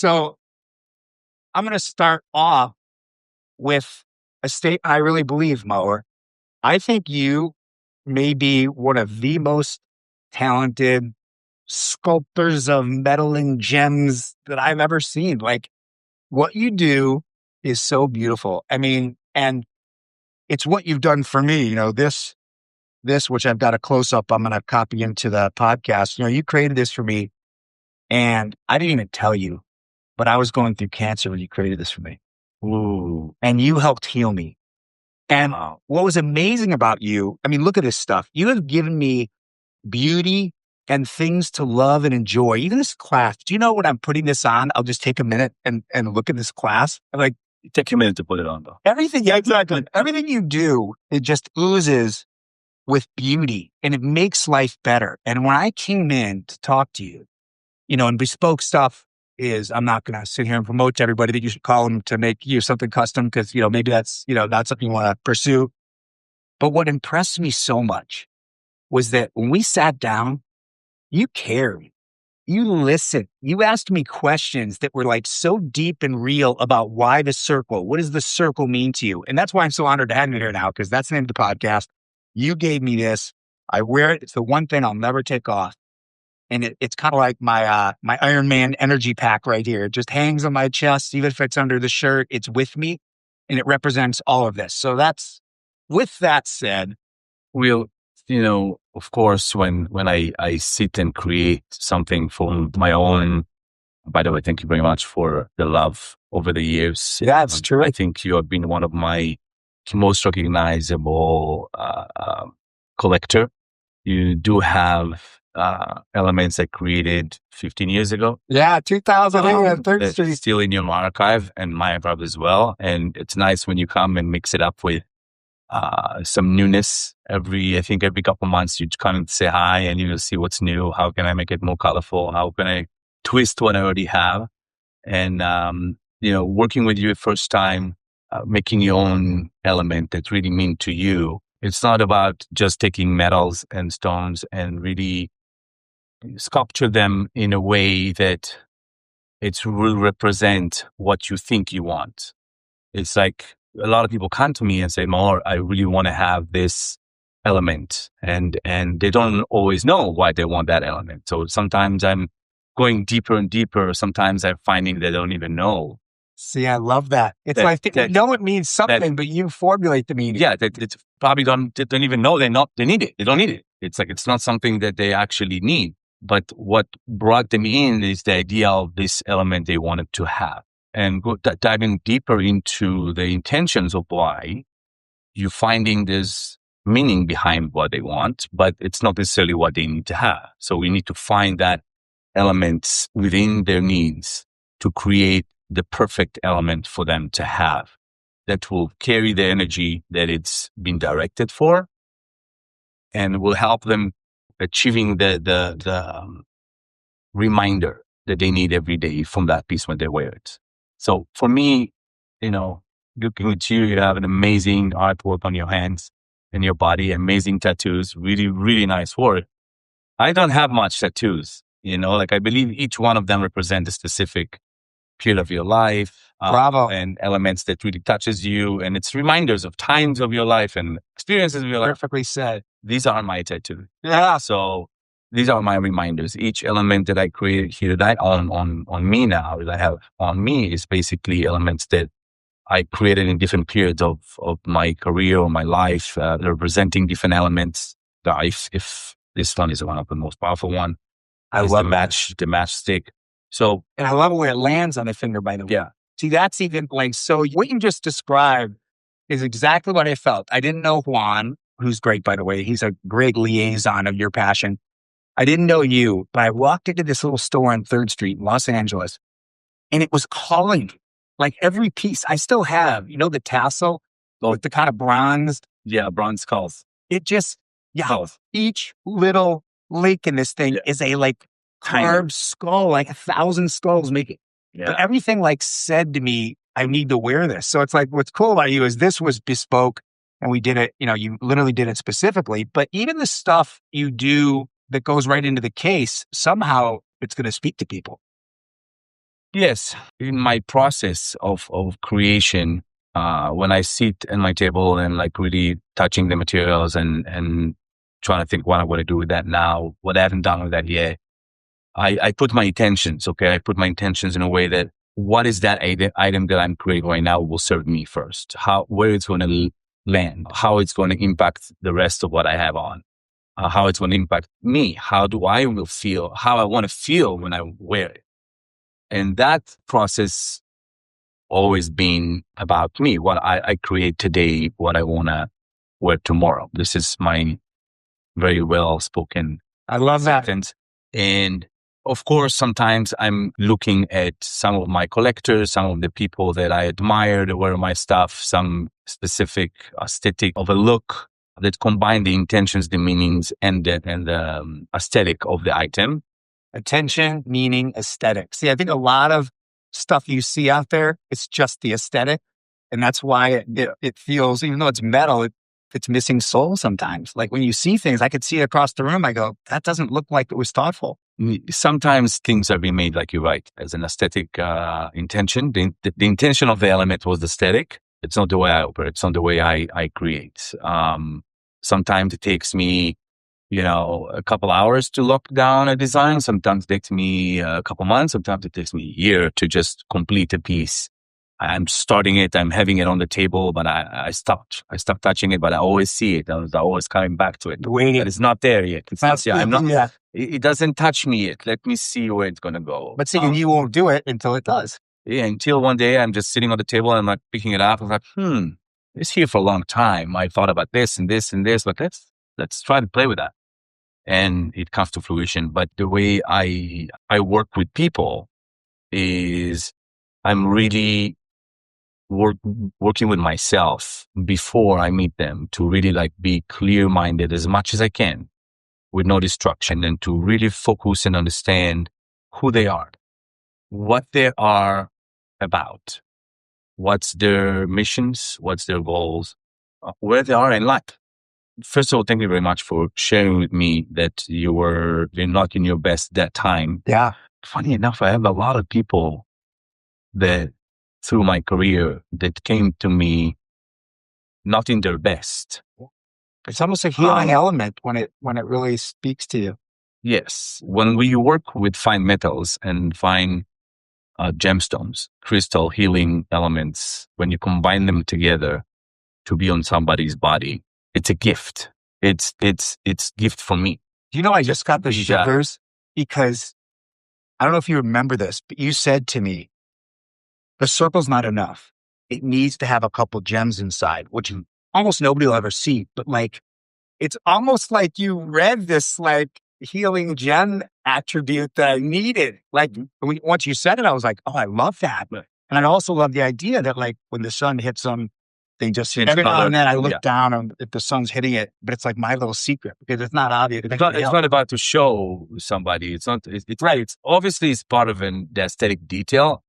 So I'm going to start off with a statement I really believe, Maor. I think you may be one of the most talented sculptors of metal and gems that I've ever seen. Like what you do is so beautiful. I mean, and it's what you've done for me. This, which I've got a close up, I'm going to copy into the podcast. You created this for me and I didn't even tell you, but I was going through cancer when you created this for me. Ooh. And you helped heal me. And what was amazing about you, I mean, look at this stuff. You have given me beauty and things to love and enjoy. Even this class, do you know when I'm putting this on, I'll just take a minute and look at this class. I'm like, take a minute to put it on though. Everything, yeah, exactly. Everything you do, it just oozes with beauty and it makes life better. And when I came in to talk to you, and bespoke stuff is, I'm not going to sit here and promote to everybody that you should call them to make you something custom because, maybe that's, not something you want to pursue. But what impressed me so much was that when we sat down, you cared. You listened. You asked me questions that were like so deep and real about why the circle. What does the circle mean to you? And that's why I'm so honored to have you here now, because that's the name of the podcast. You gave me this. I wear it. It's the one thing I'll never take off. And it's kind of like my Iron Man energy pack right here. It just hangs on my chest. Even if it's under the shirt, it's with me and it represents all of this. So with that said, we'll, of course, when I sit and create something for my own, by the way, thank you very much for the love over the years. Yeah, it's true. I think you have been one of my most recognizable collector. You do have elements I created 15 years ago. Yeah, 2008 3rd Street. Still in your archive and my archive as well. And it's nice when you come and mix it up with some newness. I think every couple months you come and say hi and you'll see what's new. How can I make it more colorful? How can I twist what I already have? And, working with you first time, making your own element that really mean to you. It's not about just taking metals and stones and really sculpture them in a way that it will represent what you think you want. It's like a lot of people come to me and say, Maor, I really want to have this element. And they don't always know why they want that element. So sometimes I'm going deeper and deeper. Sometimes I'm finding they don't even know. See, I love that. It's like, it means something, but you formulate the meaning. Yeah, it's probably don't even know they need it. They don't need it. It's like, it's not something that they actually need. But what brought them in is the idea of this element they wanted to have. And diving deeper into the intentions of why, you're finding this meaning behind what they want, but it's not necessarily what they need to have. So we need to find that elements within their needs to create the perfect element for them to have that will carry the energy that it's been directed for and will help them achieving the reminder that they need every day from that piece when they wear it. So for me, looking at you, you have an amazing artwork on your hands and your body, amazing tattoos, really, really nice work. I don't have much tattoos, I believe each one of them represent a specific period of your life. Bravo. And elements that really touches you. And it's reminders of times of your life and experiences of your life. Perfectly said. These are my tattoos. Yeah. So these are my reminders. Each element that I create here that on me now, that I have on me is basically elements that I created in different periods of my career or my life, representing different elements. If this one is one of the most powerful one, I love the matchstick. So, and I love where it lands on the finger, by the way. Yeah. See, that's even so what you just described is exactly what I felt. I didn't know Juan, who's great, by the way. He's a great liaison of your passion. I didn't know you, but I walked into this little store on 3rd Street in Los Angeles and it was calling me. Like every piece I still have, the tassel with the kind of bronzed. Yeah, bronze skulls. It just, each little link in this thing is a carved skull, 1,000 skulls make it. Yeah. But everything said to me, I need to wear this. So it's what's cool about you is this was bespoke and we did it, you literally did it specifically, but even the stuff you do that goes right into the case, somehow it's going to speak to people. Yes, in my process of creation, when I sit at my table and like really touching the materials and trying to think what I want to do with that now, what I haven't done with that yet, I put my intentions. Okay, I put my intentions in a way that what is that item that I'm creating right now will serve me first. Where it's going to land, how it's going to impact the rest of what I have on, how it's going to impact me, how do I will feel, how I want to feel when I wear it. And that process always been about me, what I create today, what I want to wear tomorrow. This is my very well spoken I love that. sentence. And of course, sometimes I'm looking at some of my collectors, some of the people that I admire that wear my stuff, some specific aesthetic of a look that combine the intentions, the meanings, and the aesthetic of the item. Attention, meaning, aesthetic. See, I think a lot of stuff you see out there, it's just the aesthetic. And that's why it feels, even though it's metal, it's missing soul sometimes. Like when you see things, I could see it across the room. I go, that doesn't look like it was thoughtful. Sometimes things are being made, like you're right, as an aesthetic intention. The intention of the element was aesthetic. It's not the way I operate. It's not the way I create. Sometimes it takes me, a couple hours to lock down a design. Sometimes it takes me a couple months. Sometimes it takes me a year to just complete a piece. I'm starting it. I'm having it on the table, but I stopped touching it, but I always see it. I was always coming back to it. Waiting. But it's not there yet. It's not, Yeah, I'm not, yeah. it doesn't touch me yet. Let me see where it's going to go. But see, you won't do it until it does. Yeah. Until one day I'm just sitting on the table and I'm like picking it up. I'm like, it's here for a long time. I thought about this and this and this, but let's try to play with that. And it comes to fruition. But the way I work with people is I'm really working with myself before I meet them to really like be clear-minded as much as I can with no distraction, and to really focus and understand who they are, what they are about, what's their missions, what's their goals, where they are in life. First of all, thank you very much for sharing with me that you're not in your best that time. Yeah. Funny enough, I have a lot of people that through my career that came to me not in their best. It's almost a healing element when it really speaks to you. Yes. When we work with fine metals and fine gemstones, crystal healing elements, when you combine them together to be on somebody's body, it's a gift. It's gift for me. I just got the shivers because I don't know if you remember this, but you said to me, the circle's not enough. It needs to have a couple gems inside, which almost nobody will ever see. But like, it's almost like you read this like healing gem attribute that I needed. Like once you said it, I was like, oh, I love that. And I also love the idea that like when the sun hits them, they just every now and then I look down and if the sun's hitting it, but it's like my little secret because it's not obvious. It's not about to show somebody. It's not. It's right. It's obviously it's part of the aesthetic detail,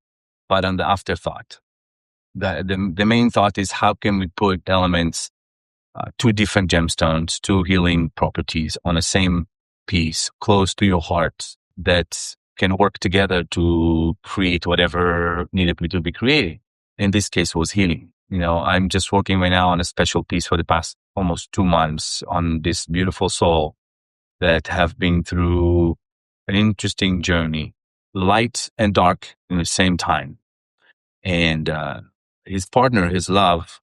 but on the afterthought, the main thought is how can we put elements, two different gemstones, two healing properties on the same piece, close to your heart, that can work together to create whatever needed to be created. In this case, was healing. I'm just working right now on a special piece for the past almost 2 months on this beautiful soul that have been through an interesting journey, light and dark in the same time. And his partner, his love,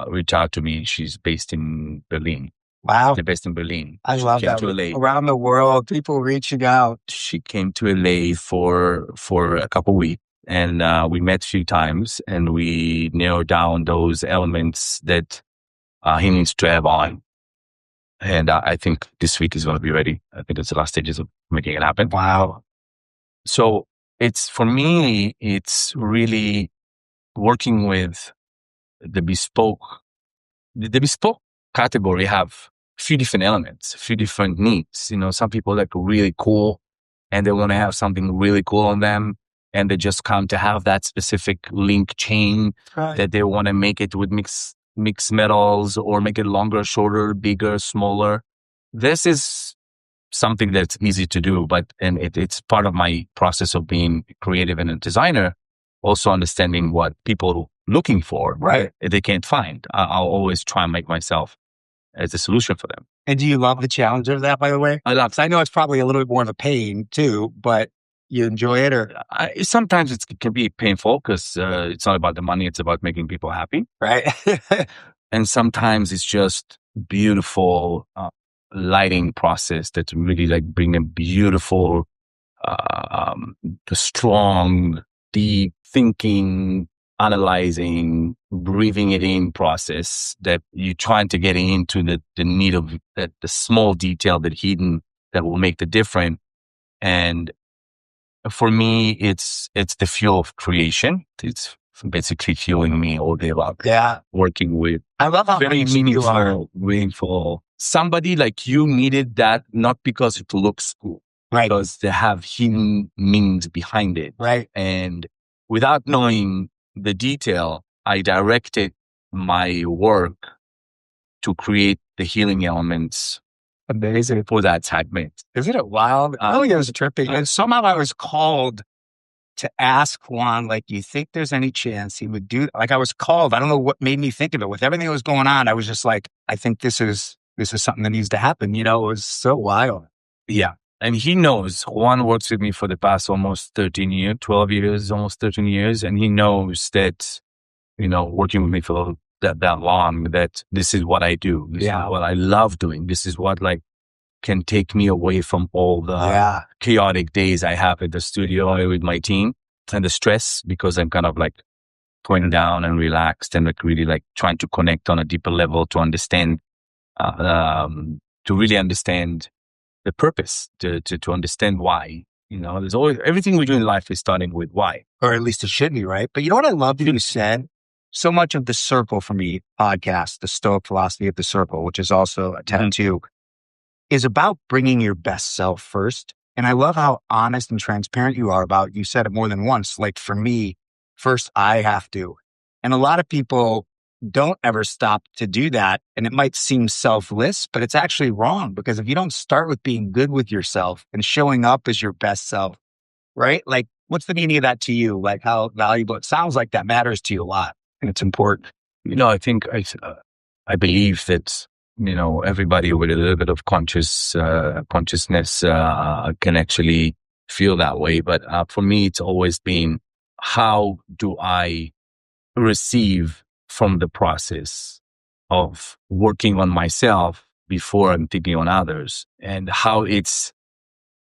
reached out to me. She's based in Berlin. Wow. They're based in Berlin. I love that. Around the world, people reaching out. She came to LA for a couple of weeks. And we met a few times and we narrowed down those elements that he needs to have on. And I think this week is going to be ready. I think it's the last stages of making it happen. Wow. So for me, it's really working with the bespoke. The bespoke category have a few different elements, a few different needs. Some people like really cool and they want to have something really cool on them. And they just come to have that specific link chain that they want to make it with mix metals or make it longer, shorter, bigger, smaller. This is something that's easy to do, and it's part of my process of being creative and a designer. Also understanding what people looking for, Right. they can't find. I'll always try and make myself as a solution for them. And do you love the challenge of that, by the way? I love. 'Cause I know it's probably a little bit more of a pain too, but you enjoy it, or Sometimes it can be painful because it's not about the money; it's about making people happy. right? And sometimes it's just beautiful lighting process that really like bring a beautiful, strong, deep thinking, analyzing, breathing it in process that you're trying to get into the need of the small detail that hidden that will make the difference. And for me, it's the fuel of creation. It's basically fueling me all day long. Yeah. Working with I love how very nice you are. meaningful. Somebody like you needed that not because it looks cool, Right. because they have hidden meanings behind it. Right. And without knowing the detail, I directed my work to create the healing elements Amazing. for that segment. Isn't it wild? Oh, it was tripping. And somehow I was called to ask Juan, like, you think there's any chance he would do, like, I was called. I don't know what made me think of it. With everything that was going on, I was just like, I think this is something that needs to happen. It was so wild. Yeah. And he knows. Juan works with me for the past almost 13 years, 12 years, almost 13 years. And he knows that, working with me for that long, that this is what I do. This is what I love doing. This is what can take me away from all the chaotic days I have at the studio with my team and the stress, because I'm kind of going down and relaxed and really trying to connect on a deeper level to understand, to really understand the purpose, to understand why. There's always, everything we do in life is starting with why. Or at least it should be, right? But you know what I love that you said? So much of the Circle for me podcast, the Stoic philosophy of the Circle, which is also a tattoo, is about bringing your best self first. And I love how honest and transparent you are about, you said it more than once, like for me, first I have to. And a lot of people don't ever stop to do that. And it might seem selfless, but it's actually wrong, because if you don't start with being good with yourself and showing up as your best self, right? Like, what's the meaning of that to you? Like, how valuable it sounds like that matters to you a lot. And it's important. I think I believe that, everybody with a little bit of consciousness can actually feel that way. But for me, it's always been, how do I receive from the process of working on myself before I'm thinking on others, and how it's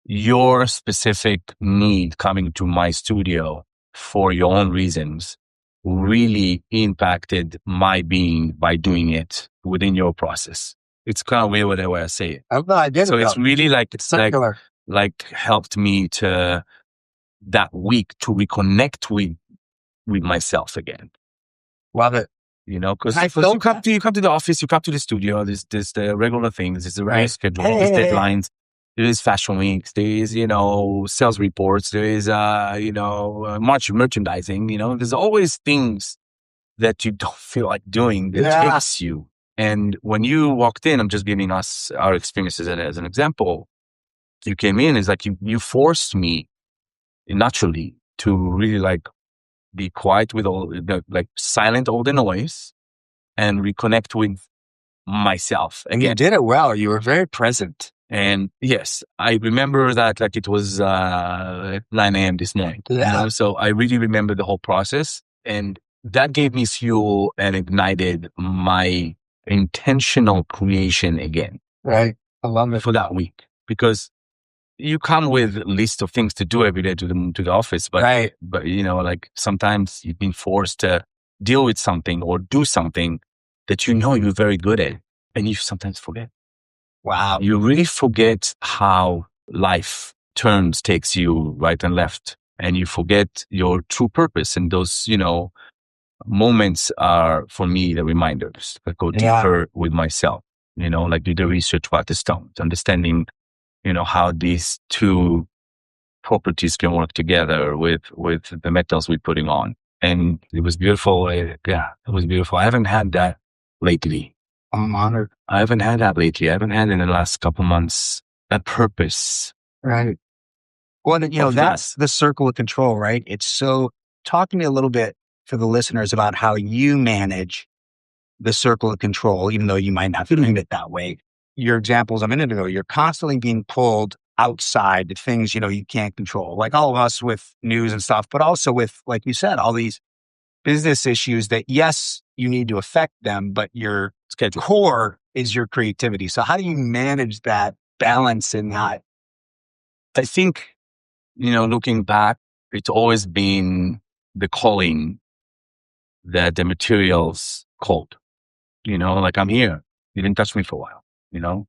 your specific need coming to my studio for your own reasons really impacted my being by doing it within your process. It's kind of weird the way I say it. I get it. So it's really it's circular. Helped me to that week to reconnect with myself again. Love it. Because you come to the office, you come to the studio, there's the regular things, there's the regular schedule, there's deadlines, there is fashion weeks, there is, sales reports, there is, merchandising, there's always things that you don't feel like doing that takes you. And when you walked in, I'm just giving us our experiences as an example. You came in, it's like you forced me naturally to really be quiet with all silent all the noise and reconnect with myself again. You did it well. You were very present. And yes, I remember that it was 9 a.m. this morning. So I really remember the whole process, and that gave me fuel and ignited my intentional creation again. Right. I love it. For that week, because you come with a list of things to do every day to the office, but sometimes you've been forced to deal with something or do something that you're very good at, and you sometimes forget. Wow. You really forget how life takes you right and left, and you forget your true purpose. And those, moments are, for me, the reminders that go deeper with myself, do the research about the stones, understanding how these two properties can work together with the metals we're putting on. And it was beautiful. It was beautiful. I haven't had that lately. I'm honored. I haven't had that lately. I haven't had it in the last couple months. a purpose. Right. Well, Of that's the circle of control, right? It's so, talk to me a little bit for the listeners about how you manage the circle of control, even though you might not frame it that way. Your examples a minute ago, you're constantly being pulled outside to things, you can't control, like all of us with news and stuff, but also with, like you said, all these business issues that, yes, you need to affect them, but your schedule. core is your creativity. So how do you manage that balance in that? I think, looking back, it's always been the calling that the materials called. Like, I'm here. You didn't touch me for a while.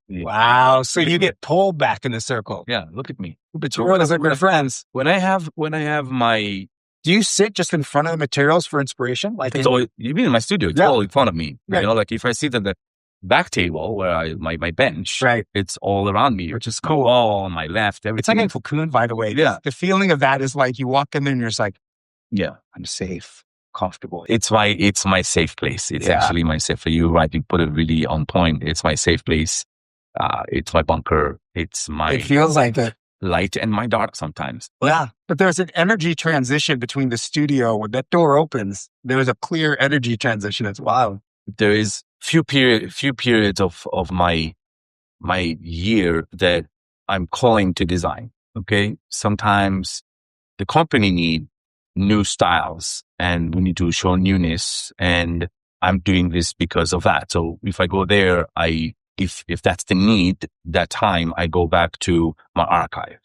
Wow. So you get pulled back in the circle. Yeah, look at me. But you're one of our friends. When I have my, Do you sit just in front of the materials for inspiration? Like it's always, even in my studio, it's Yeah. all in front of me. Right. Like if I sit at the back table where my bench, Right. it's all around me, Which is my cool. wall on my left, everything. It's like a cocoon, by the way. Yeah. The feeling of that is like you walk in there and you're just like, Yeah. I'm safe, comfortable. It's my safe place. It's Yeah. actually my safe. You put it really on point. It's my safe place. It's my bunker. It's my It feels like it. light and my dark sometimes. Yeah. But there's an energy transition between the studio. When that door opens, there's a clear energy transition. It's wild. There is few periods of my year that I'm calling to design. Okay. Sometimes the company need new styles and we need to show newness, and I'm doing this because of that. So if I go there, if that's the need, that time I go back to my archive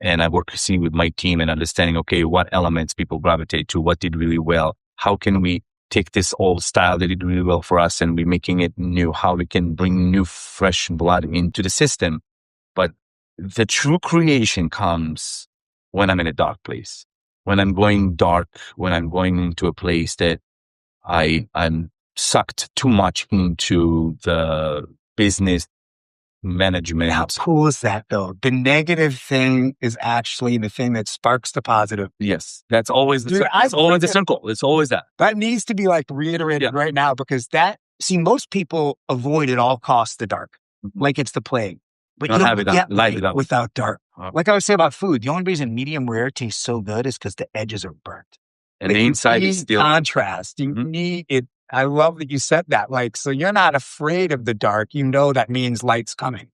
and I work with my team and understanding, okay, what elements people gravitate to, what did really well, how can we take this old style that did really well for us and we're making it new, how we can bring new fresh blood into the system. But the true creation comes when I'm in a dark place, when I'm going dark, when I'm going into a place that I'm sucked too much into the business management. How cool is that though? The negative thing is actually the thing that sparks the positive. Yes. That's always Dude, it's always the circle. It's always that. That needs to be like reiterated right now, because most people avoid at all costs the dark. Like it's the plague. But you don't get light without dark. Like I would say about food, the only reason medium rare tastes so good is because the edges are burnt. And the inside is still contrast. You need it. I love that you said that. Like, so you're not afraid of the dark. You know that means light's coming.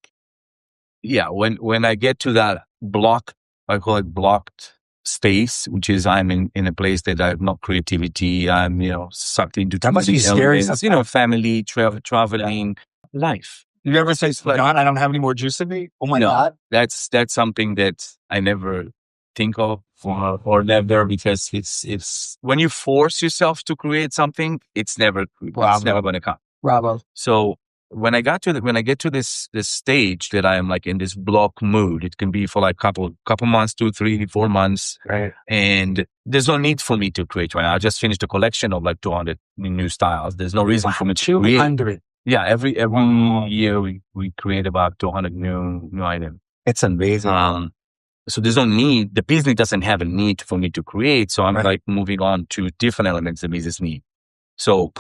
Yeah. When I get to that block, I call it blocked space, which is I'm in a place that I have no creativity. I'm, sucked into that must be scary. Family, traveling, life. You ever say, John, I don't have any more juice in me? Oh my God. That's something that I never think of or never, because it's when you force yourself to create something, it's never going to come. Bravo. So when I get to this stage that I am like in this block mood, it can be for like couple months, 2, 3, 4 months. Right. And there's no need for me to create right now. I just finished a collection of like 200 new styles. There's no reason for me to create. 200. Yeah. Every year we create about 200 new items. It's amazing. So there's no need. The business doesn't have a need for me to create. So I'm like moving on to different elements that business need. So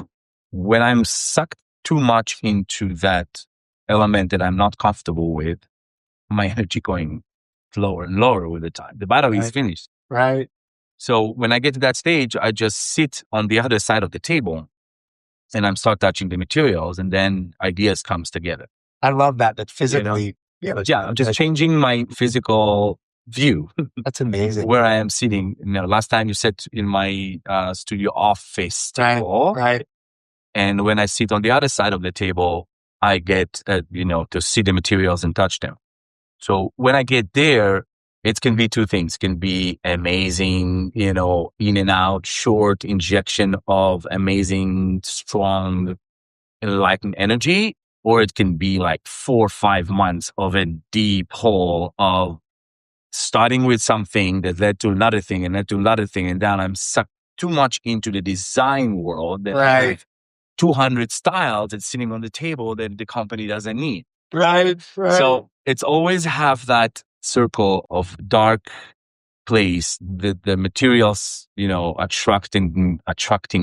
when I'm sucked too much into that element that I'm not comfortable with, my energy going lower and lower with the time. The battle is finished. Right. So when I get to that stage, I just sit on the other side of the table and I'm start touching the materials, and then ideas comes together. I love that physically. I'm just changing my physical view. That's amazing. Where I am sitting. Last time you sat in my studio office table. Right. And when I sit on the other side of the table, I get, to see the materials and touch them. So when I get there, it can be two things. It can be amazing, in and out, short injection of amazing, strong, enlightened energy, or it can be like 4 or 5 months of a deep hole of starting with something that led to another thing and led to another thing. And then I'm sucked too much into the design world that I have 200 styles that's sitting on the table that the company doesn't need. Right. So it's always have that circle of dark place, the materials, attracting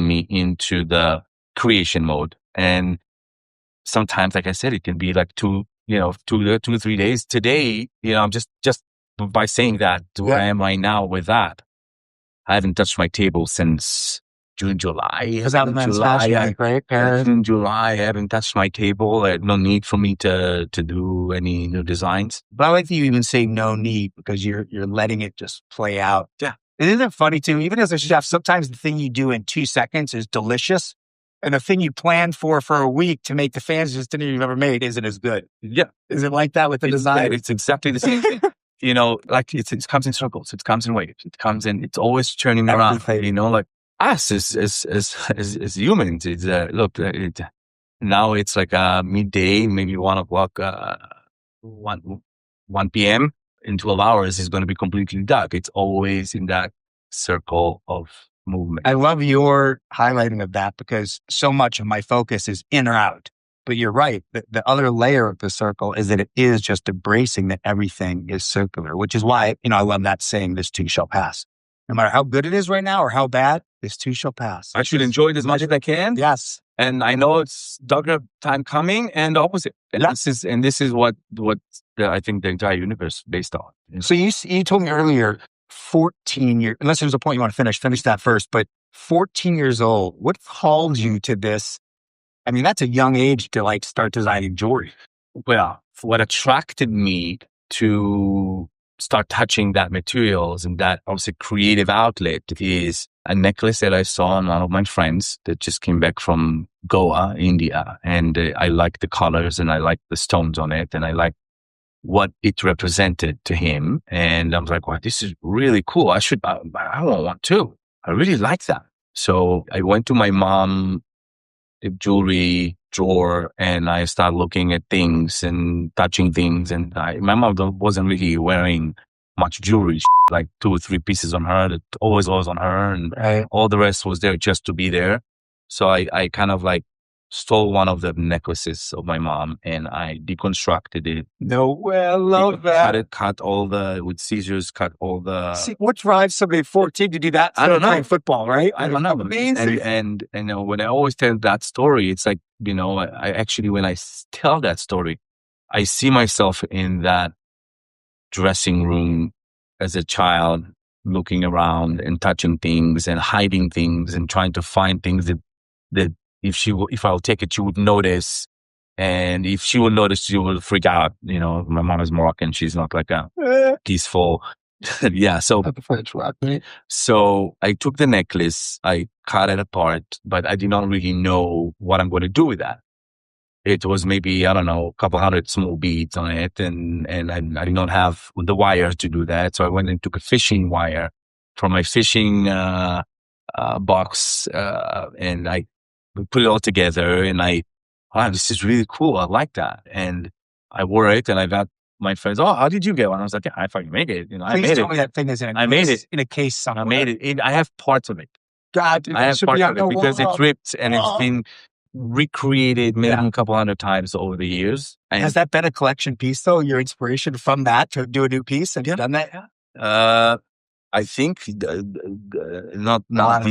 me into the creation mode. And sometimes, like I said, it can be like 2, 2 to 3 days. Today, just by saying that, where I am right now with that, I haven't touched my table since June, July. Because that was fashion, right? June, July, I haven't touched my table. No need for me to do any new designs. But I like that you even say no need, because you're letting it just play out. Yeah. Isn't it funny too? Even as a chef, sometimes the thing you do in 2 seconds is delicious, and the thing you planned for a week to make the fanciest dinner you've ever made isn't as good. Yeah. Is it like that with the design? It's exactly the same thing. Like it comes in circles, it comes in waves, it's always turning around. Like us as humans, it's now it's like midday, maybe 1 o'clock, 1 p.m. in 12 hours is going to be completely dark. It's always in that circle of movement. I love your highlighting of that, because so much of my focus is in or out. But you're right. The other layer of the circle is that it is just embracing that everything is circular, which is why, I love that saying, this too shall pass. No matter how good it is right now or how bad, this too shall pass. I should enjoy it as much as I can. Yes. And I know it's darker time coming, and opposite. And this is what I think the entire universe is based on. So you told me earlier, 14 years, unless there's a point you want to finish that first, but 14 years old, what called you to this? I mean, that's a young age to like start designing jewelry. Well, what attracted me to start touching that materials and that obviously creative outlet is a necklace that I saw on one of my friends that just came back from Goa, India. And I like the colors, and I like the stones on it, and I like what it represented to him. And I was like, wow, this is really cool. I want to. I really like that. So I went to my mom jewelry drawer, and I started looking at things and touching things. And my mom wasn't really wearing much jewelry, like 2 or 3 pieces on her that always was on her, and all the rest was there just to be there. So I kind of like stole one of the necklaces of my mom, and I deconstructed it. No way, I love that. Cut all with scissors, cut all the. See, what drives somebody 14 to do that? I don't know. Playing football, right? I don't know. Amazing. And when I always tell that story, it's like, I actually, when I tell that story, I see myself in that dressing room as a child, looking around and touching things and hiding things and trying to find things that if I'll take it, she would notice. And if she would notice, she will freak out. My mom is Moroccan. She's not like a peaceful. Yeah. So I took the necklace, I cut it apart, but I did not really know what I'm going to do with that. It was maybe, I don't know, a couple hundred small beads on it. And I did not have the wire to do that. So I went and took a fishing wire from my fishing box, and I put it all together, and wow, this is really cool. I like that. And I wore it, and I got my friends, oh, how did you get one? I was like, yeah, I fucking made it. I made tell me that thing is in a I made it in a case somewhere. I made it. I have parts of it. God, dude, I have parts of it because it's ripped and it's been recreated maybe a couple hundred times over the years. And has that been a collection piece though? Your inspiration from that to do a new piece? Have you done that? Yeah. I think none of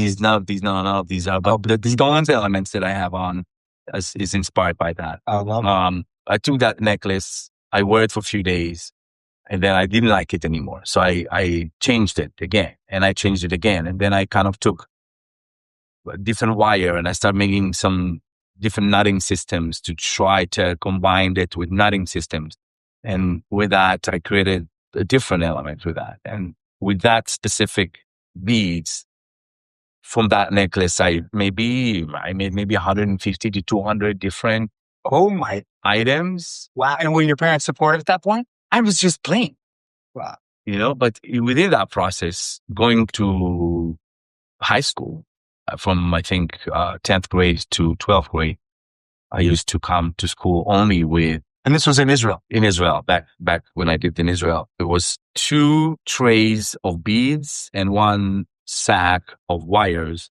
these are, but the stones elements that I have on is inspired by that. I took that necklace, I wore it for a few days, and then I didn't like it anymore. So I changed it again, and I changed it again. And then I kind of took a different wire, and I started making some different knotting systems to try to combine it with knotting systems. And with that, I created a different element with that. And with that specific beads from that necklace, I made maybe 150 to 200 different items. Wow. And were your parents supportive at that point? I was just playing. Wow. But within that process, going to high school, from I think 10th grade to 12th grade, I used to come to school only with. And this was in Israel? In Israel, back when I lived in Israel. It was 2 trays of beads and 1 sack of wires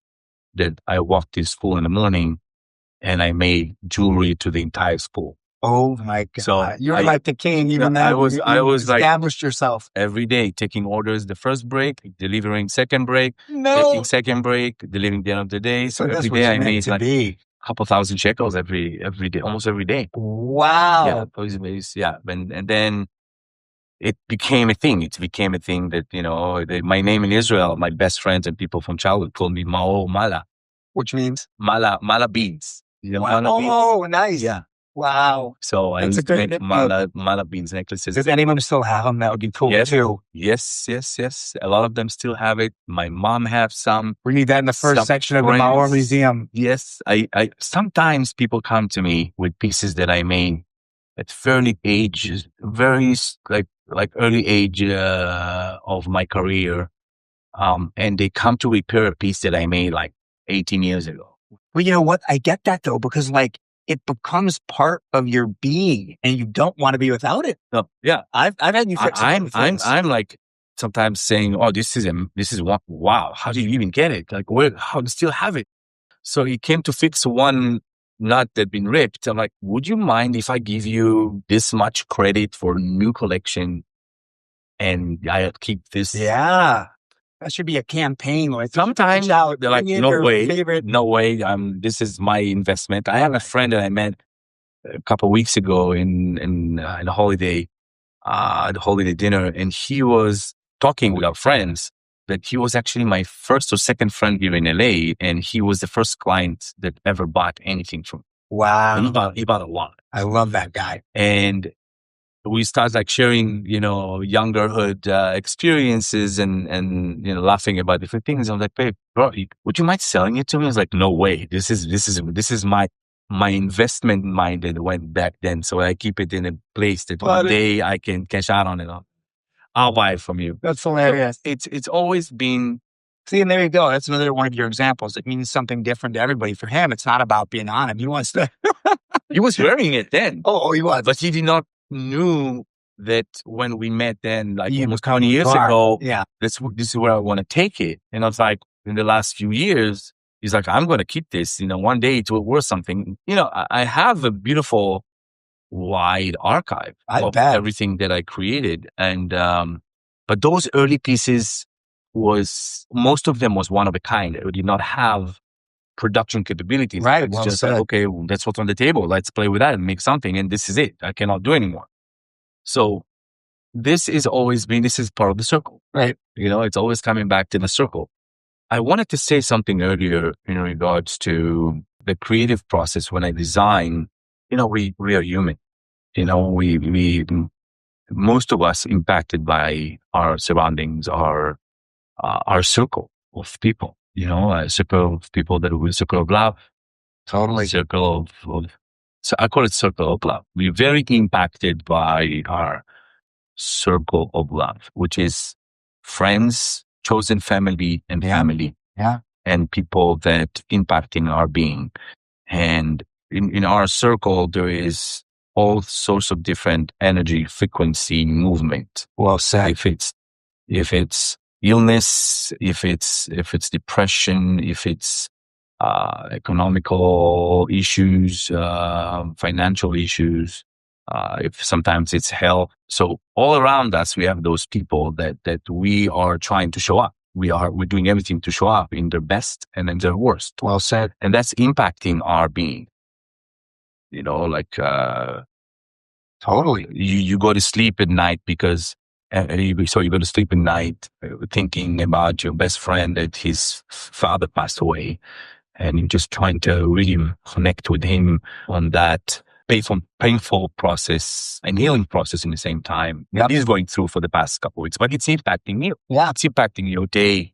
that I walked to school in the morning, and I made jewelry to the entire school. Oh my God. So you're like the king, even then. I was established yourself. Every day, taking orders the first break, delivering second break, taking second break, delivering the end of the day. So every day I made couple thousand shekels every day, almost every day. Wow. Yeah, always, yeah. And then it became a thing. It became a thing that, my name in Israel, my best friends and people from childhood called me Maor Mala. Which means? Mala beads. Wow. Mala beads? Oh, nice. Yeah. Wow. So I That's a used to good make nickname. mala beads necklaces. Does anyone still have them? That would be cool Yes. too. Yes. A lot of them still have it. My mom have some. We need that in the first Some section of the Maor friends. Museum. Yes. I sometimes people come to me with pieces that I made at early age, like early age of my career. And they come to repair a piece that I made like 18 years ago. Well, you know what? I get that though, because like it becomes part of your being and you don't want to be without it. No, yeah. I've had you fix I'm like sometimes saying, oh, this is one. Wow. How do you even get it? Like, how do you still have it? So he came to fix one nut that been ripped. I'm like, would you mind if I give you this much credit for a new collection and I keep this? Yeah. That should be a campaign. Like Sometimes they're like, no way. This is my investment. I have a friend that I met a couple of weeks ago in a holiday, the holiday dinner, and he was talking with our friends that he was actually my first or second friend here in LA, and he was the first client that ever bought anything from me. Wow. And he bought a lot. I love that guy. And we started like sharing, youngerhood experiences and laughing about different things. I was like, babe, bro, would you mind selling it to me? I was like, no way. This is my investment mind that went back then. So I keep it in a place that one day I can cash out on it. I'll buy it from you. That's hilarious. So it's always been. See, and there you go. That's another one of your examples. It means something different to everybody. For him, it's not about being on him. He wants to. He was wearing it then. Oh, he was. But he did not knew that when we met then, like You almost 20 years ago, yeah, this is where I want to take it. And I was like, in the last few years, he's like, I'm going to keep this. One day it will worth something. I have a beautiful, wide archive of everything that I created. And, but those early pieces most of them was one of a kind. It did not have production capabilities. Right. It's just like, okay, that's what's on the table. Let's play with that and make something. And this is it. I cannot do anymore. So this is part of the circle, right? It's always coming back to the circle. I wanted to say something earlier in regards to the creative process. When I design, we are human, we most of us impacted by our surroundings, our circle of people, a circle of people that we circle of love, totally circle of so I call it circle of love. We're very impacted by our circle of love, which is friends, chosen family, and family. Yeah. And people that impacting our being. And in our circle, there is all sorts of different energy, frequency, movement. Well said. If it's illness, if it's depression, if it's economical issues, financial issues, if sometimes it's health. So all around us, we have those people that we are trying to show up. We're doing everything to show up in their best and in their worst. Well said. And that's impacting our being. Totally. You go to sleep at night because you go to sleep at night thinking about your best friend that his father passed away, and you're just trying to really connect with him on that painful process and healing process in the same time. Yep. He's going through for the past couple of weeks, but it's impacting you. Yeah. It's impacting your day.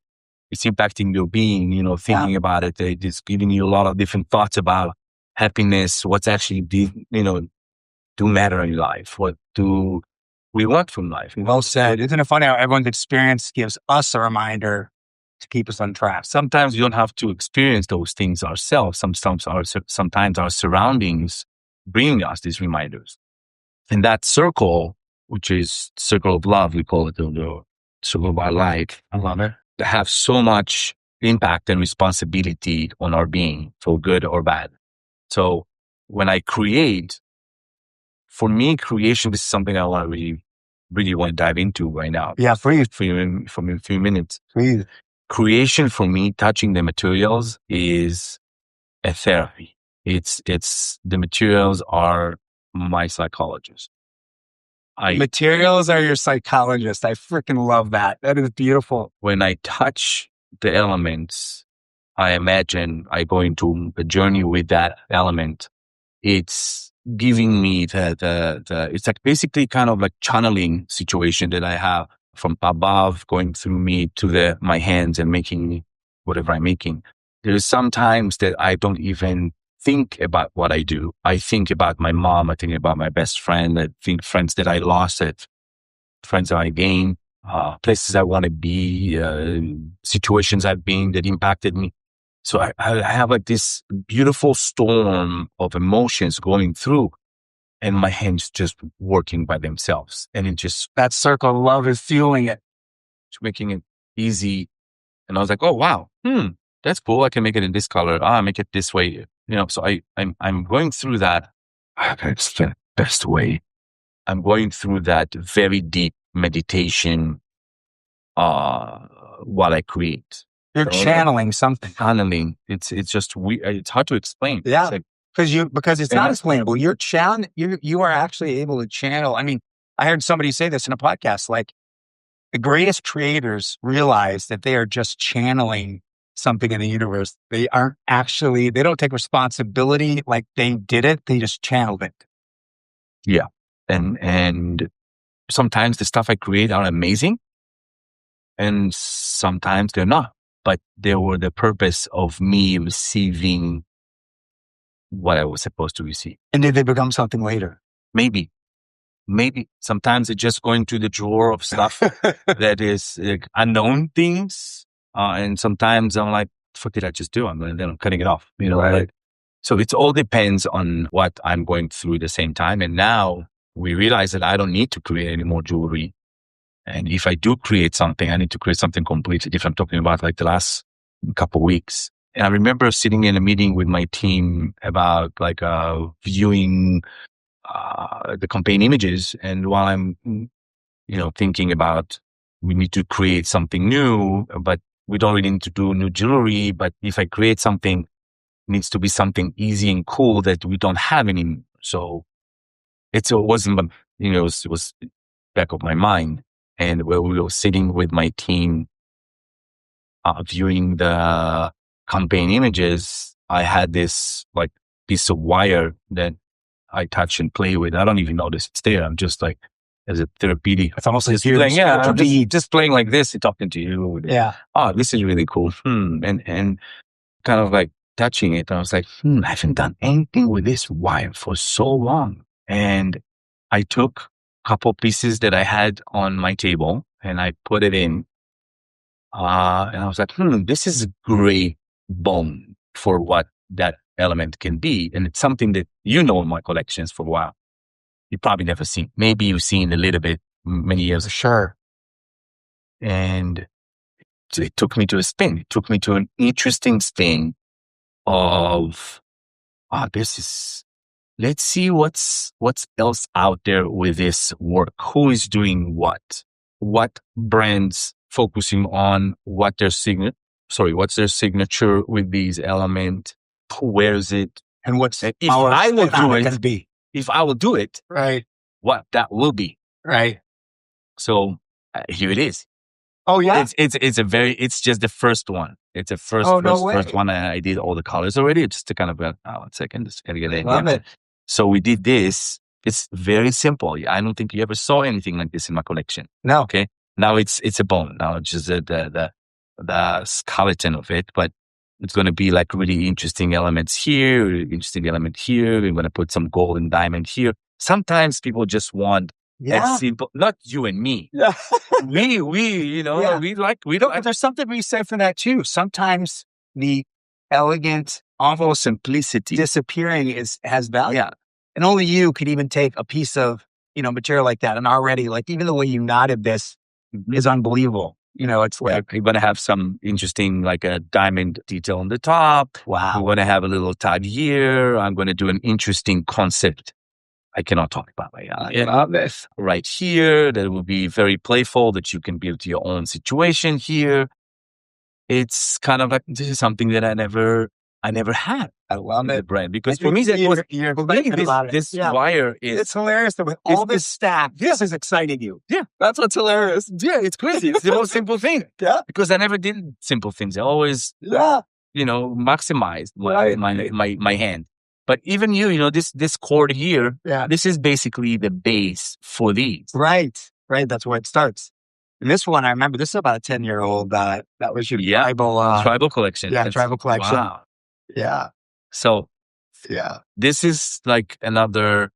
It's impacting your being, thinking about it. It's giving you a lot of different thoughts about happiness, what's actually, do matter in life. What do we want from life? Well said. Isn't it funny how everyone's experience gives us a reminder to keep us on track? Sometimes we don't have to experience those things ourselves. Sometimes our surroundings bring us these reminders. And that circle, which is circle of love, we call it the circle of our life. I love it. To have so much impact and responsibility on our being, for good or bad. So when I create, for me, creation is something I want to really want to dive into right now. Yeah, for a few minutes. Please. Creation for me, touching the materials, is a therapy. It's the materials are my psychologist. Materials are your psychologist. I freaking love that. That is beautiful. When I touch the elements, I imagine I go into a journey with that element. It's giving me it's like basically kind of like channeling situation that I have from above going through me to my hands and making whatever I'm making. There's sometimes that I don't even think about what I do. I think about my mom. I think about my best friend. I think friends that I lost, friends that I gained, places I want to be, situations I've been that impacted me. So I have like this beautiful storm of emotions going through, and my hands just working by themselves. And it just, that circle of love is fueling it. Making it easy. And I was like, oh, wow. That's cool. I can make it in this color. Make it this way. So I'm going through that. It's the best way. I'm going through that very deep meditation, while I create. You're channeling something. Channeling. It's just it's hard to explain. Yeah. Because it's not explainable. You are actually able to channel. I mean, I heard somebody say this in a podcast, like the greatest creators realize that they are just channeling something in the universe. They don't take responsibility like they did it. They just channeled it. Yeah. And sometimes the stuff I create are amazing and sometimes they're not, but they were the purpose of me receiving what I was supposed to receive. And did they become something later? Maybe sometimes it's just going to the drawer of stuff that is unknown things. And sometimes I'm like, what did I just do? Then I'm cutting it off, right. So it all depends on what I'm going through at the same time. And now we realize that I don't need to create any more jewelry. And if I do create something, I need to create something completely different. I'm talking about like the last couple of weeks. And I remember sitting in a meeting with my team about like viewing the campaign images. And while I'm, thinking about we need to create something new, but we don't really need to do new jewelry. But if I create something, it needs to be something easy and cool that we don't have anymore. So it wasn't, it was back of my mind. And where we were sitting with my team, viewing the campaign images, I had this like piece of wire that I touch and play with. I don't even notice it's there. I'm just like, as a therapeutic. It's almost like just playing like this and talking to you. Yeah. Oh, this is really cool. And kind of like touching it. I was like, I haven't done anything with this wire for so long. And I took a couple pieces that I had on my table and I put it in. And I was like, this is a great bone for what that element can be. And it's something that in my collections for a while. You probably never seen. Maybe you've seen a little bit many years ago. Sure. And it took me to a spin. It took me to an interesting spin of, let's see what's else out there with this work. Who is doing what? What brands focusing on what's their signature with these elements? Who wears it? And what's if I will do it, be? If I will do it, right? What that will be, right? So here it is. Oh yeah, it's just the first one. It's a first one. I did all the colors already. Just to kind of 1 second, just gotta get it. Love it. So we did this. It's very simple. I don't think you ever saw anything like this in my collection. No. Okay. Now it's a bone. Now it's just the skeleton of it, but it's going to be like really interesting elements here, interesting element here. We're going to put some gold and diamond here. Sometimes people just want a simple, not you and me. Yeah. we don't. There's something we say for that too. Sometimes the elegant, almost simplicity disappearing has value. Yeah. And only you could even take a piece of, material like that. And already, like, even the way you knotted this is unbelievable. It's like, you're going to have some interesting, like a diamond detail on the top. Wow. I'm going to have a little tag here. I'm going to do an interesting concept. I cannot talk about right now. I love this. Right here, that will be very playful, that you can build your own situation here. It's kind of like, this is something that I never I never had. I love The it. brand, because for me, that was this Yeah. wire is It's hilarious that with all this staff, this is exciting you. Yeah. That's what's hilarious. yeah, it's crazy. It's the most simple thing. Yeah. Because I never did simple things. I always, Yeah. maximized Right. my hand. But even this cord here, Yeah. this is basically the base for these. Right. Right. That's where it starts. And this one, I remember, this is about a 10-year-old. That was your Tribal collection. Yeah, tribal collection. Wow. Yeah. So Yeah. this is like another,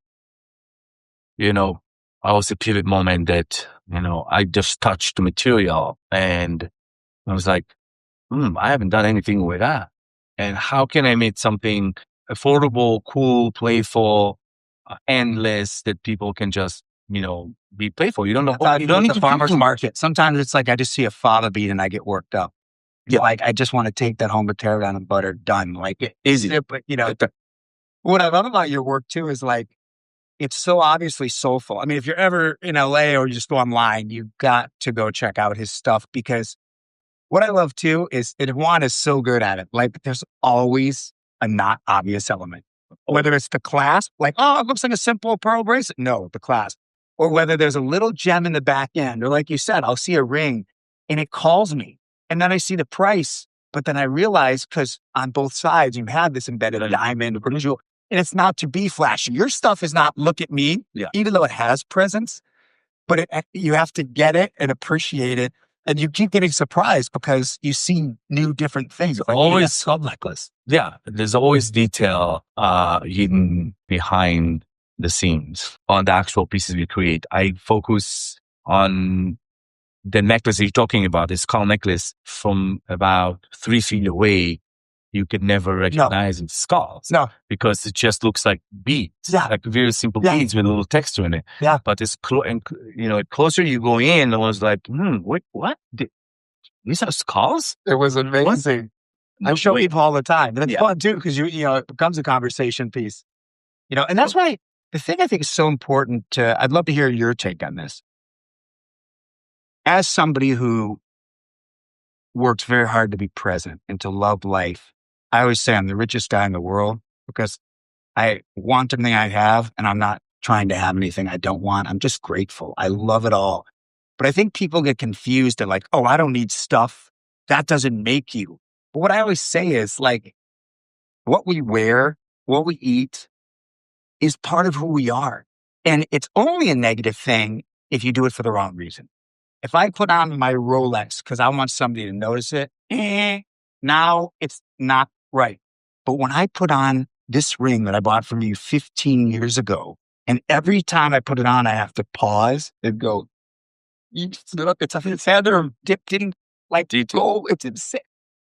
I was a pivot moment that, I just touched the material and I was like, I haven't done anything with that. And how can I make something affordable, cool, playful, endless, that people can just, be playful? You don't know. You don't need the to farmer's market. Sometimes it's like I just see a fava bean and I get worked up. Yeah. Like I just want to take that home with tear down and butter, done. Like Easy. But what I love about your work too is like it's so obviously soulful. I mean, if you're ever in LA or you just go online, you've got to go check out his stuff, because what I love too is Juan is so good at it. Like there's always a not obvious element. Whether it's the clasp, like, oh, it looks like a simple pearl bracelet. No, the clasp. Or whether there's a little gem in the back end. Or like you said, I'll see a ring and it calls me. And then I see the price. But then I realize, because on both sides, you have this embedded diamond or jewel, and it's not to be flashy. Your stuff is not look at me, even though it has presence. But you have to get it and appreciate it. And you keep getting surprised because you see new different things. Like always sub necklace. Yeah, there's always detail hidden behind the scenes on the actual pieces we create. I focus on the necklace you're talking about, this skull necklace, from about 3 feet away. You could never recognize it's skulls. No. Because it just looks like beads. Yeah. Like very simple beads with a little texture in it. Yeah. But it's closer you go in, I was like, wait, what? These are skulls? It was amazing. I show people all the time. And it's fun too, because it becomes a conversation piece. And that's why the thing I think is so important I'd love to hear your take on this. As somebody who works very hard to be present and to love life, I always say I'm the richest guy in the world because I want everything I have, and I'm not trying to have anything I don't want. I'm just grateful. I love it all. But I think people get confused and like, oh, I don't need stuff. That doesn't make you. But what I always say is like, what we wear, what we eat is part of who we are. And it's only a negative thing if you do it for the wrong reason. If I put on my Rolex because I want somebody to notice it, now it's not right. But when I put on this ring that I bought from you 15 years ago, and every time I put it on, I have to pause and go, it's a feather dipped in like gold. It's insane.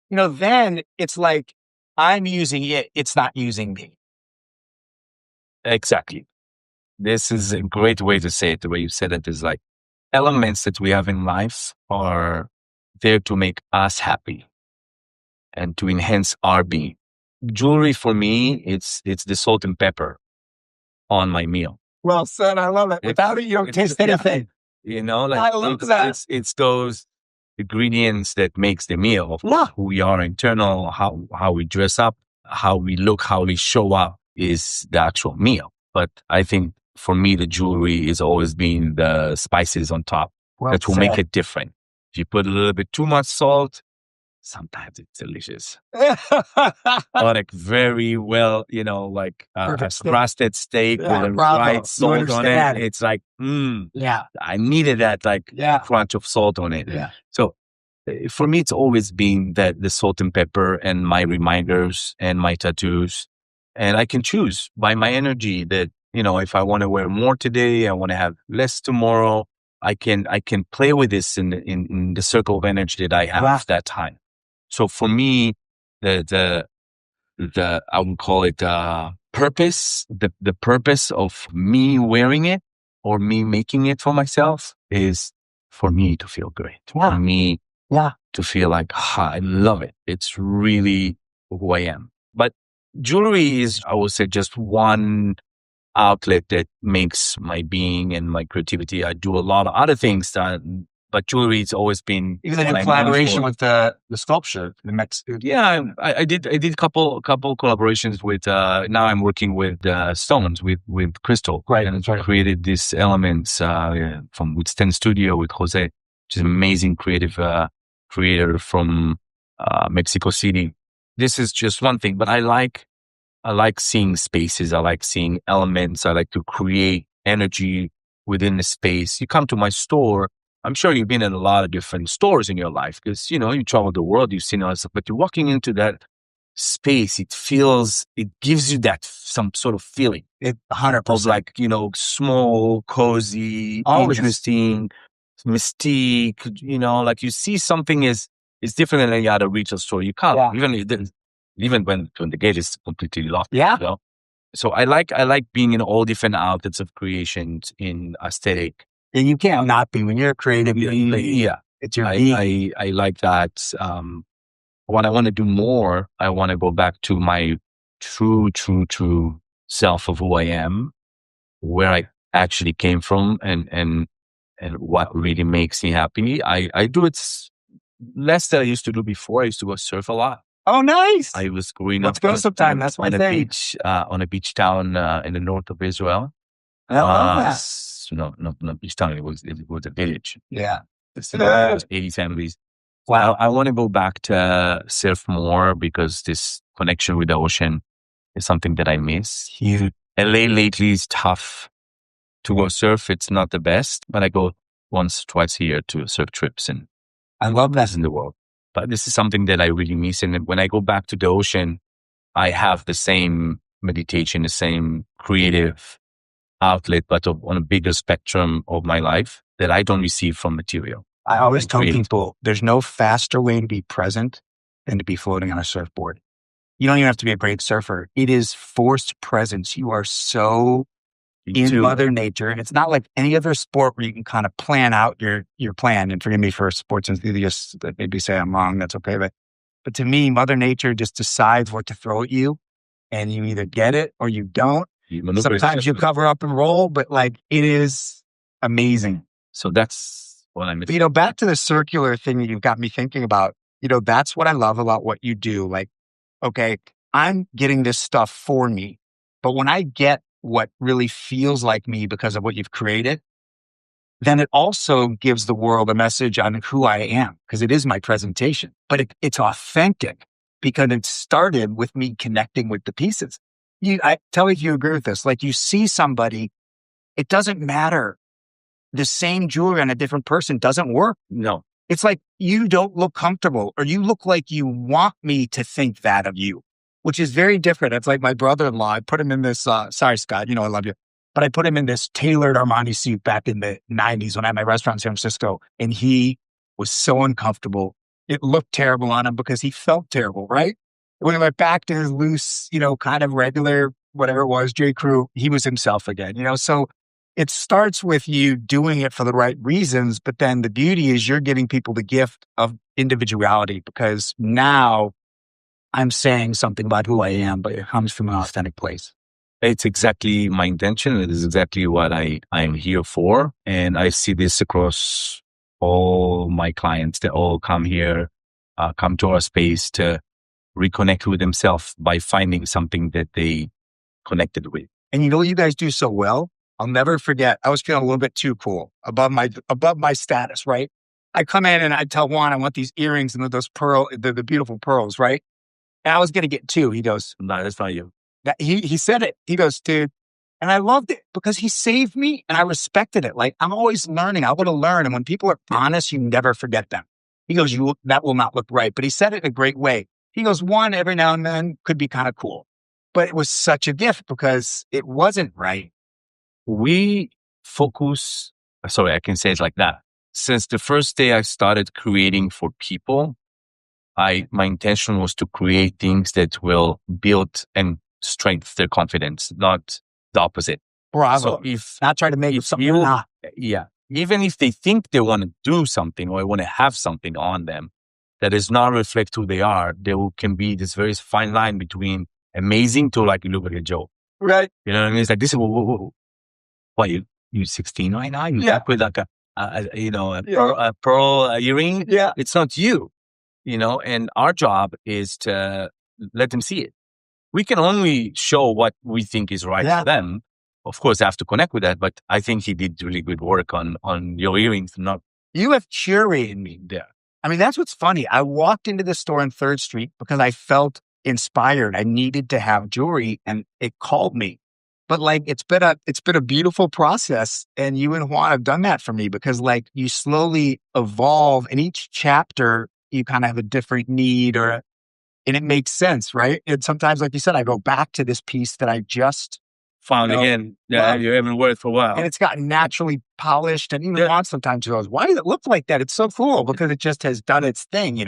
Then it's like I'm using it. It's not using me. Exactly. This is a great way to say it. The way you said it is like elements that we have in life are there to make us happy and to enhance our being. Jewelry for me, it's the salt and pepper on my meal. Well said. I love it. Without it, you don't taste anything. I love that. It's those ingredients that makes the meal. Who we are internal, how we dress up, how we look, how we show up is the actual meal. But I think for me, the jewelry is always been the spices on top that will make it different. If you put a little bit too much salt, sometimes it's delicious. Or like very well, a crusted steak with a right salt on it. It's like, I needed that crunch of salt on it. Yeah. So for me, it's always been that the salt and pepper and my reminders and my tattoos. And I can choose by my energy that, if I want to wear more today, I want to have less tomorrow. I can play with this in the circle of energy that I have at that time. So for me, the I would call it purpose. The purpose of me wearing it or me making it for myself is for me to feel great. For me to feel like I love it. It's really who I am. But jewelry is, I would say, just one outlet that makes my being and my creativity. I do a lot of other things that but jewelry it's always been even in collaboration with the sculpture, the Mexico. Yeah, I did a couple collaborations with. Now I'm working with stones with crystal, Right, and that's right. created these elements from with Sten Studio with Jose, which is an amazing creative creator from Mexico City. This is just one thing, but I like seeing spaces. I like seeing elements. I like to create energy within the space. You come to my store. I'm sure you've been in a lot of different stores in your life because, you know, you travel the world, you've seen all this stuff, but you're walking into that space. It gives you that some sort of feeling. 100%. Of like, you know, small, cozy, interesting, mystique, you know, like you see something is different than any other retail store. You can't, even when the gate is completely locked. Yeah. You know? So I like being in all different outlets of creations in aesthetic. And you can't not be when you're creative. Yeah. It's your I like that. What I want to do more, I want to go back to my true self of who I am, where I actually came from and what really makes me happy. I do it less than I used to do before. I used to go surf a lot. Oh, nice. I was growing Let's up go sometime. That's my on a thing. beach, on a beach town in the north of Israel. I love that. No, not beach town. It was a village. Yeah. It was 80 families. Wow. I want to go back to surf more because this connection with the ocean is something that I miss. Huge. LA lately is tough to go surf. It's not the best, but I go once, twice a year to surf trips, and I love that in the world. But this is something that I really miss. And when I go back to the ocean, I have the same meditation, the same creative outlet, but on a bigger spectrum of my life that I don't receive from material. I always tell people there's no faster way to be present than to be floating on a surfboard. You don't even have to be a great surfer. It is forced presence. You are so in Mother Nature. And it's not like any other sport where you can kind of plan out your plan. And forgive me for sports enthusiasts that maybe say I'm wrong. That's okay. But to me, Mother Nature just decides what to throw at you, and you either get it or you don't. Sometimes you cover up and roll, but like it is amazing. So that's what I miss. But, back to the circular thing that you've got me thinking about, that's what I love about what you do. Like, okay, I'm getting this stuff for me, but when I get what really feels like me because of what you've created, then it also gives the world a message on who I am, because it is my presentation, but it's authentic because it started with me connecting with the pieces. I tell me if you agree with this. Like, you see somebody, it doesn't matter. The same jewelry on a different person doesn't work. No. It's like you don't look comfortable, or you look like you want me to think that of you, which is very different. It's like my brother-in-law. I put him in this, sorry, Scott, I love you, but I put him in this tailored Armani suit back in the 90s when I had my restaurant in San Francisco, and he was so uncomfortable. It looked terrible on him because he felt terrible, right? When he went back to his loose, kind of regular, whatever it was, J. Crew, he was himself again, So it starts with you doing it for the right reasons, but then the beauty is you're giving people the gift of individuality, because now I'm saying something about who I am, but it comes from an authentic place. It's exactly my intention. It is exactly what I'm here for. And I see this across all my clients that all come here, come to our space to reconnect with themselves by finding something that they connected with. And what you guys do so well? I'll never forget. I was feeling a little bit too cool above my status, right? I come in and I tell Juan I want these earrings and those the beautiful pearls, right? And I was going to get two. He goes, "No, that's not you." He said it. He goes, "Dude," and I loved it because he saved me, and I respected it. Like, I'm always learning. I want to learn, and when people are honest, you never forget them. He goes, "That will not look right," but he said it in a great way. He goes, "One every now and then could be kind of cool," but it was such a gift because it wasn't right. We focus, sorry, I can say it like that. Since the first day I started creating for people, my intention was to create things that will build and strengthen their confidence, not the opposite. Bravo. So not try to make something you're not. Yeah. Even if they think they want to do something or want to have something on them that does not reflect who they are, there can be this very fine line between amazing to like, you look like a joke. Right. You know what I mean? It's like, this is, what, you 16 right now? You with like a pearl earring. Yeah. It's not you, and our job is to let them see it. We can only show what we think is right for them. Of course, I have to connect with that, but I think he did really good work on your earrings. You have curated me there. I mean, that's what's funny. I walked into the store on 3rd Street because I felt inspired. I needed to have jewelry and it called me. But like, it's been a beautiful process. And you and Juan have done that for me because like you slowly evolve in each chapter, you kind of have a different need and it makes sense, right? And sometimes, like you said, I go back to this piece that I just found again. Yeah, you haven't worked for a while. And it's gotten naturally polished. And even Juan sometimes goes, why does it look like that? It's so cool because it just has done its thing,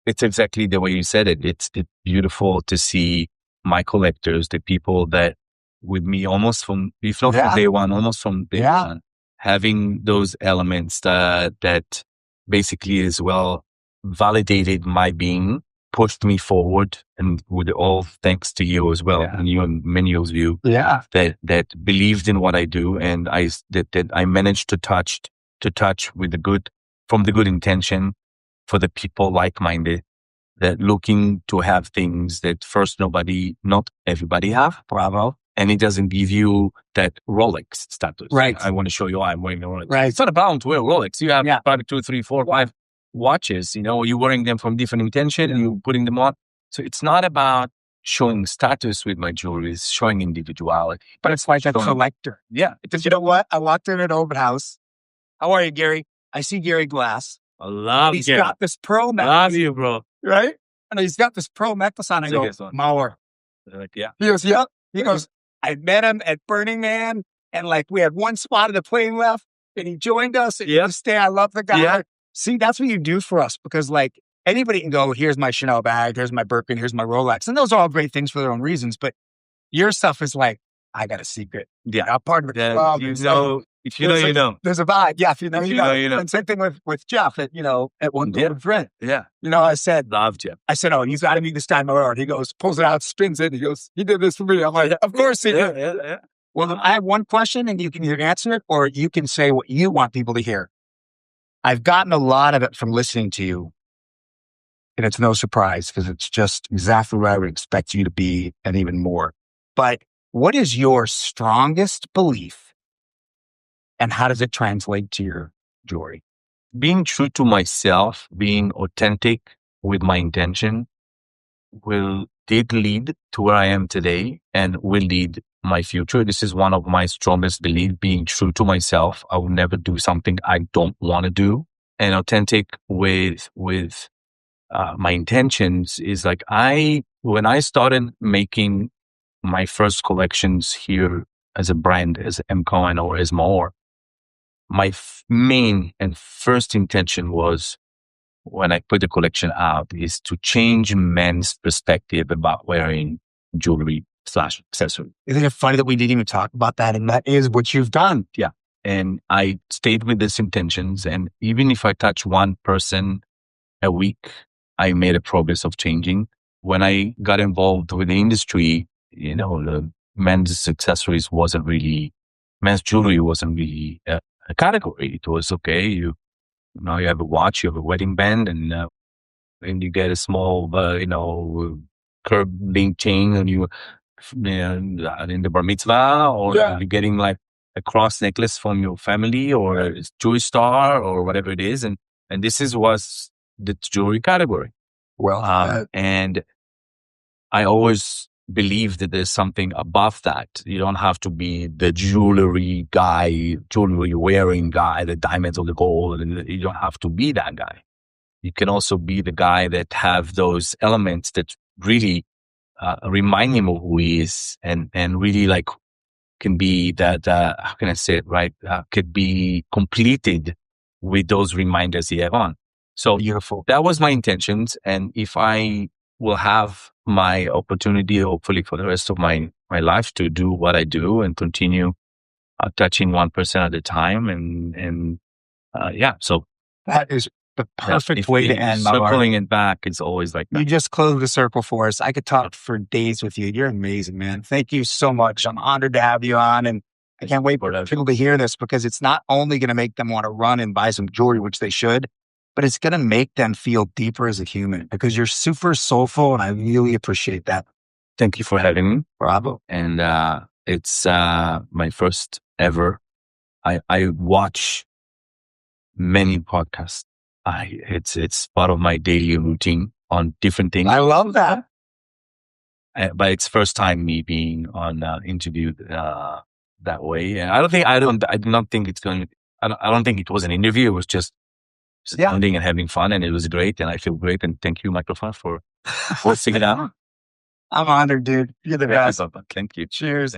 It's exactly the way you said it. It's beautiful to see my collectors, the people that with me almost from, if not from day one, almost from day one, having those elements that basically as well validated my being, pushed me forward, and with all thanks to you as well, and you and many of you, that believed in what I do, and that I managed to touch with from the good intention for the people like-minded that looking to have things that first not everybody have. Bravo. And it doesn't give you that Rolex status. Right. I want to show you I'm wearing a Rolex. Right. It's not about to wear a Rolex. You have probably 2, 3, 4, 5 watches, you're wearing them from different intention and you're putting them on. So it's not about showing status with my jewelry, it's showing individuality. But it's like a collector. Yeah. Because you know what? I walked in an open house. How are you, Gary? I see Gary Glass. I love He's got this pearl necklace. Love you, bro. Right? And he's got this pearl necklace on. I go, Maor. Like, yeah. He goes, yep. He goes, I met him at Burning Man and like we had one spot of the plane left and he joined us and he stay. I love the guy. Yeah. See, that's what you do for us because like anybody can go, here's my Chanel bag, here's my Birkin, here's my Rolex. And those are all great things for their own reasons. But your stuff is like, I got a secret. Yeah. I'm part of it. If you know, you know. There's a vibe. Yeah. If you know, you know. And same thing with Jeff at one friend. Yeah. I said, love Jeff. I said, oh, you got to meet this guy, Maor. He goes, pulls it out, spins it. He goes, he did this for me. I'm like, of course he did. Yeah. Well, I have one question and you can either answer it or you can say what you want people to hear. I've gotten a lot of it from listening to you. And it's no surprise because it's just exactly where I would expect you to be and even more. But what is your strongest belief and how does it translate to your jewelry? Being true to myself, being authentic with my intention did lead to where I am today and will lead my future. This is one of my strongest beliefs, being true to myself. I will never do something I don't want to do. And authentic with my intentions is like when I started making my first collections here as a brand, as Cohen or as Maor, my main and first intention was when I put the collection out is to change men's perspective about wearing jewelry / accessory. Isn't it funny that we didn't even talk about that? And that is what you've done. Yeah. And I stayed with these intentions. And even if I touch one person a week, I made a progress of changing. When I got involved with the industry, the men's accessories men's jewelry wasn't really a category. It was okay. Now you have a watch, you have a wedding band, and you get a small, curb link chain, and you in the bar mitzvah, or you're getting like a cross necklace from your family, or a Jewish star, or whatever it is, and this was the jewelry category. Well, and I always believe that there's something above that. You don't have to be the jewelry guy, jewelry wearing guy, the diamonds or the gold. And you don't have to be that guy. You can also be the guy that have those elements that really remind him of who he is and really like can be that, how can I say it, right? Could be completed with those reminders he have on. So beautiful. That was my intentions. And if I will have my opportunity, hopefully for the rest of my life, to do what I do and continue touching 1% at a time. So that is the perfect way to end. Circling it back is always like that. You just closed the circle for us. I could talk for days with you. You're amazing, man. Thank you so much. I'm honored to have you on. And I can't wait for people to hear this because it's not only going to make them want to run and buy some jewelry, which they should, but it's going to make them feel deeper as a human because you're super soulful. And I really appreciate that. Thank you for having me. Bravo. And it's my first ever. I watch many podcasts. It's part of my daily routine on different things. I love that. But it's first time me being on interviewed that way. And I do not think it's going. I don't think it was an interview. It was just sounding and having fun, and it was great. And I feel great. And thank you, Microphone, for hosting it out. I'm honored, dude. You're the best. Thank you. Cheers.